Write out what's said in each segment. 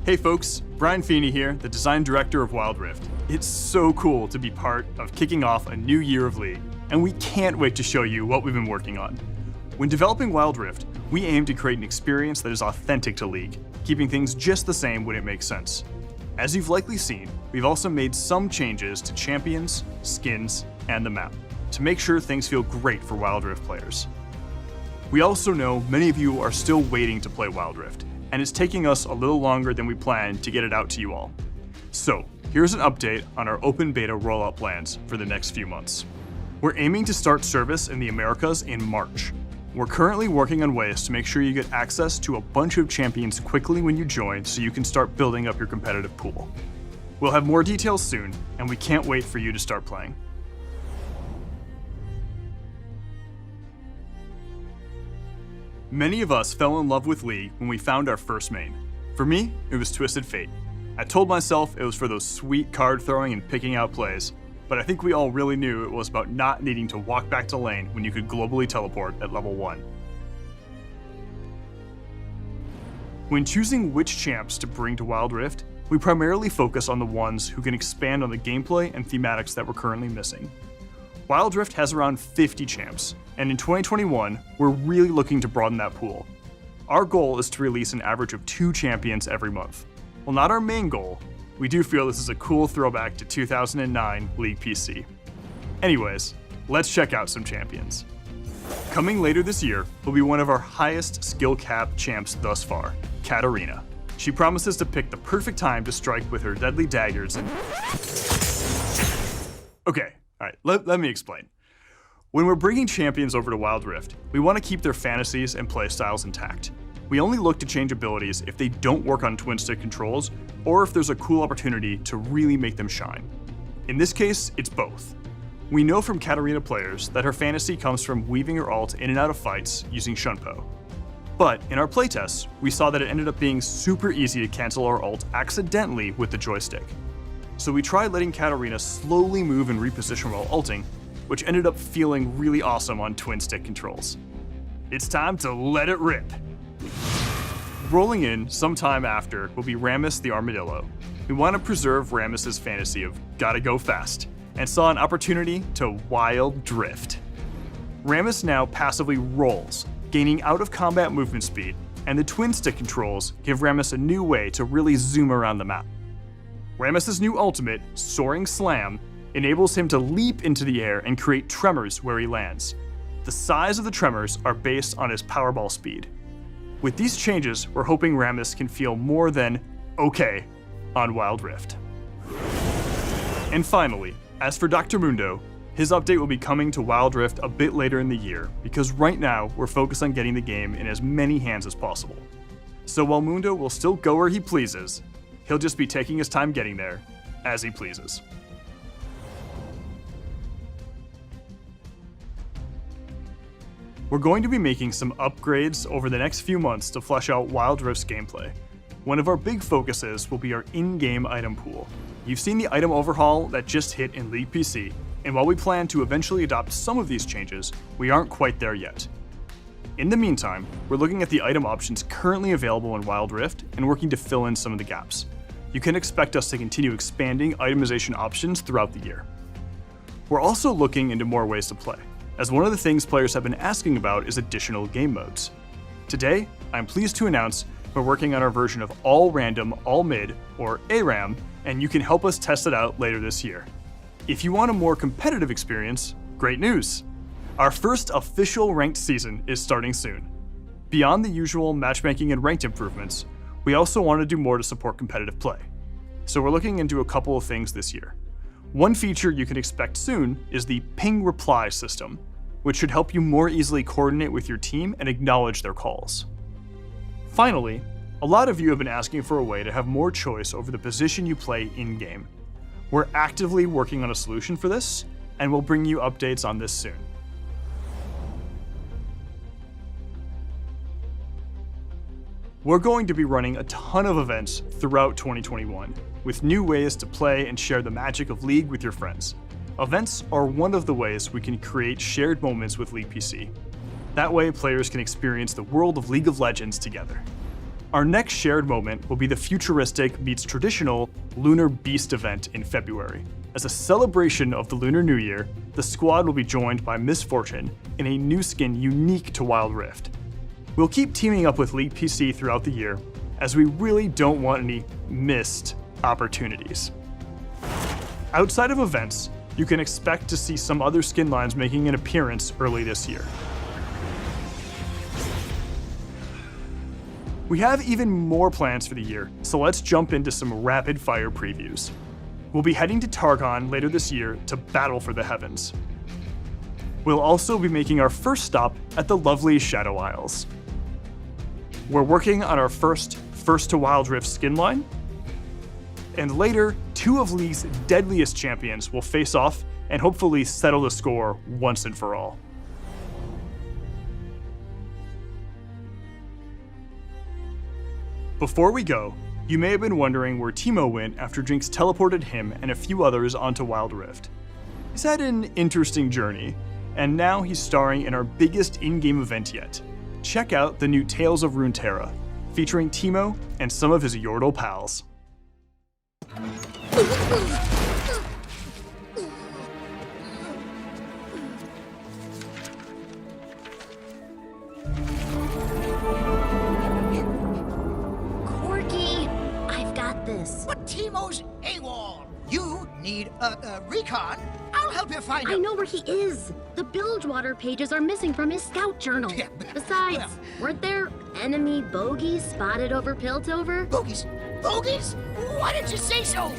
Hey folks, Brian Feeney here, the design director of Wild Rift. It's so cool to be part of kicking off a new year of League, and we can't wait to show you what we've been working on. When developing Wild Rift, we aim to create an experience that is authentic to League, keeping things just the same when it makes sense. As you've likely seen, we've also made some changes to champions, skins, and the map, to make sure things feel great for Wild Rift players. We also know many of you are still waiting to play Wild Rift, and it's taking us a little longer than we planned to get it out to you all. So, here's an update on our open beta rollout plans for the next few months. We're aiming to start service in the Americas in March. We're currently working on ways to make sure you get access to a bunch of champions quickly when you join so you can start building up your competitive pool. We'll have more details soon, and we can't wait for you to start playing. Many of us fell in love with League when we found our first main. For me, it was Twisted Fate. I told myself it was for those sweet card throwing and picking out plays, but I think we all really knew it was about not needing to walk back to lane when you could globally teleport at level 1. When choosing which champs to bring to Wild Rift, we primarily focus on the ones who can expand on the gameplay and thematics that we're currently missing. Wild Rift has around 50 champs, and in 2021, we're really looking to broaden that pool. Our goal is to release an average of 2 champions every month. While not our main goal, we do feel this is a cool throwback to 2009 League PC. Anyways, let's check out some champions. Coming later this year will be one of our highest skill cap champs thus far, Katarina. She promises to pick the perfect time to strike with her deadly daggers and... Okay. Alright, let me explain. When we're bringing champions over to Wild Rift, we want to keep their fantasies and playstyles intact. We only look to change abilities if they don't work on twin stick controls, or if there's a cool opportunity to really make them shine. In this case, it's both. We know from Katarina players that her fantasy comes from weaving her ult in and out of fights using Shunpo. But in our playtests, we saw that it ended up being super easy to cancel our ult accidentally with the joystick. So we tried letting Katarina slowly move and reposition while ulting, which ended up feeling really awesome on twin stick controls. It's time to let it rip. Rolling in sometime after will be Rammus the Armadillo. We want to preserve Rammus's fantasy of gotta go fast, and saw an opportunity to wild drift. Rammus now passively rolls, gaining out of combat movement speed, and the twin stick controls give Rammus a new way to really zoom around the map. Rammus's new ultimate, Soaring Slam, enables him to leap into the air and create tremors where he lands. The size of the tremors are based on his powerball speed. With these changes, we're hoping Rammus can feel more than okay on Wild Rift. And finally, as for Dr. Mundo, his update will be coming to Wild Rift a bit later in the year, because right now we're focused on getting the game in as many hands as possible. So while Mundo will still go where he pleases, he'll just be taking his time getting there, as he pleases. We're going to be making some upgrades over the next few months to flesh out Wild Rift's gameplay. One of our big focuses will be our in-game item pool. You've seen the item overhaul that just hit in League PC, and while we plan to eventually adopt some of these changes, we aren't quite there yet. In the meantime, we're looking at the item options currently available in Wild Rift and working to fill in some of the gaps. You can expect us to continue expanding itemization options throughout the year. We're also looking into more ways to play, as one of the things players have been asking about is additional game modes. Today, I'm pleased to announce we're working on our version of All Random, All Mid, or ARAM, and you can help us test it out later this year. If you want a more competitive experience, great news! Our first official ranked season is starting soon. Beyond the usual matchmaking and ranked improvements, we also want to do more to support competitive play. So we're looking into a couple of things this year. One feature you can expect soon is the ping reply system, which should help you more easily coordinate with your team and acknowledge their calls. Finally, a lot of you have been asking for a way to have more choice over the position you play in-game. We're actively working on a solution for this, and we'll bring you updates on this soon. We're going to be running a ton of events throughout 2021, with new ways to play and share the magic of League with your friends. Events are one of the ways we can create shared moments with League PC. That way, players can experience the world of League of Legends together. Our next shared moment will be the futuristic meets traditional Lunar Beast event in February. As a celebration of the Lunar New Year, the squad will be joined by Miss Fortune in a new skin unique to Wild Rift. We'll keep teaming up with League PC throughout the year, as we really don't want any missed opportunities. Outside of events, you can expect to see some other skin lines making an appearance early this year. We have even more plans for the year, so let's jump into some rapid fire previews. We'll be heading to Targon later this year to battle for the heavens. We'll also be making our first stop at the lovely Shadow Isles. We're working on our first to Wild Rift skin line, and later, 2 of League's deadliest champions will face off and hopefully settle the score once and for all. Before we go, you may have been wondering where Teemo went after Jinx teleported him and a few others onto Wild Rift. He's had an interesting journey, and now he's starring in our biggest in-game event yet. Check out the new Tales of Runeterra, featuring Teemo and some of his Yordle pals. But Teemo's AWOL. You need a recon. I'll help you find him. I know where he is. The Bilgewater pages are missing from his scout journal. Yeah, Besides, well. weren't there enemy bogies spotted over Piltover? Bogies? Bogies? Why didn't you say so?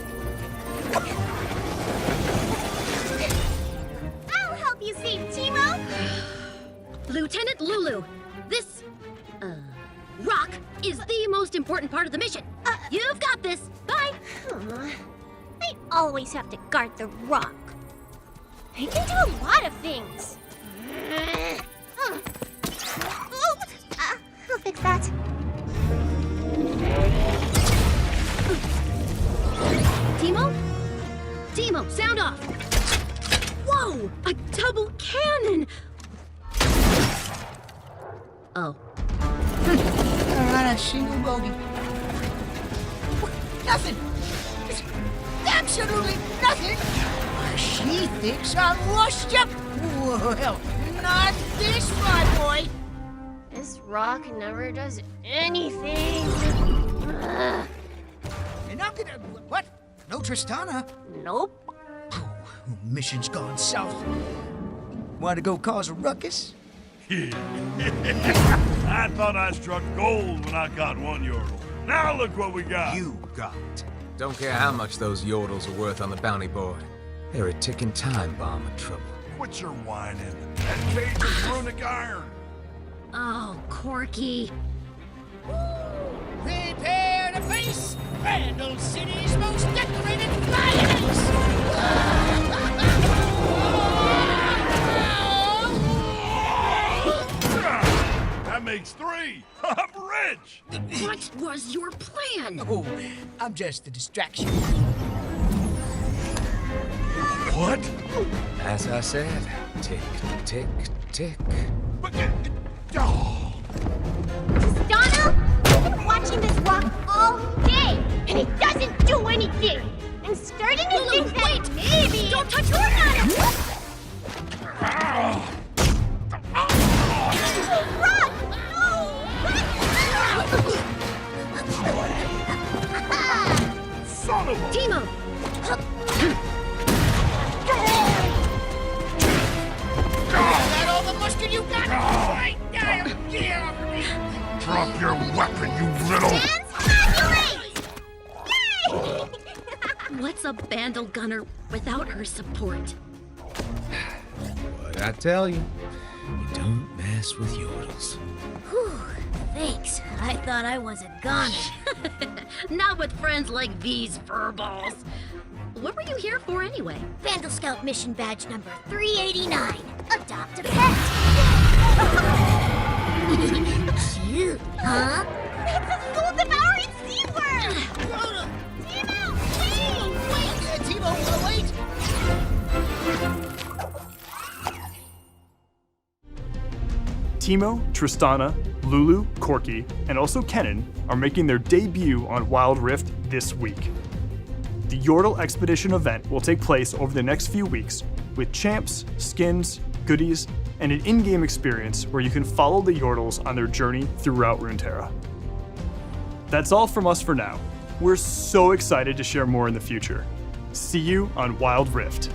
I'll help you save Teemo. Lieutenant Lulu, this, rock is the most important part of the mission. You've got this. Bye. I always have to guard the rock. I can do a lot of things. I'll fix that. Teemo? Teemo, sound off. Whoa, a double cannon. Oh. Not a single bogey. Nothing. It's absolutely nothing. She thinks I'm washed up. Well, not this, my boy. This rock never does anything. You're not gonna... What? No Tristana? Nope. Mission's gone south. Want to go cause a ruckus? I thought I struck gold when I got 1 Yordle. Now look what we got. You got. Don't care how much those Yordles are worth on the bounty board. They're a ticking time bomb of trouble. Quit your whining. That cage is runic iron. Oh, Corky. Prepare to face Randall City's most decorated flyers! That makes 3. I'm rich. What was your plan? Oh, I'm just a distraction. What? As I said, tick, tick, tick. Oh. Donna, I've been watching this rock all day, and it doesn't do anything. I'm starting to think that maybe... Don't touch your gun! Rock! Son of a... Teemo! Is that all the musket you got? Right now, get off me! Drop your weapon, you little... What's a Bandle Gunner without her support? What'd I tell you? You don't mess with Yordles. Whew, thanks. I thought I was a goner. Not with friends like these furballs. What were you here for anyway? Vandal Scout mission badge number 389. Adopt a pet. Cute, huh? It's a soul-devouring seaworm! Teemo, wait! Teemo, wait! Teemo, Tristana, Lulu, Corky, and also Kennen are making their debut on Wild Rift this week. The Yordle Expedition event will take place over the next few weeks with champs, skins, goodies, and an in-game experience where you can follow the Yordles on their journey throughout Runeterra. That's all from us for now. We're so excited to share more in the future. See you on Wild Rift.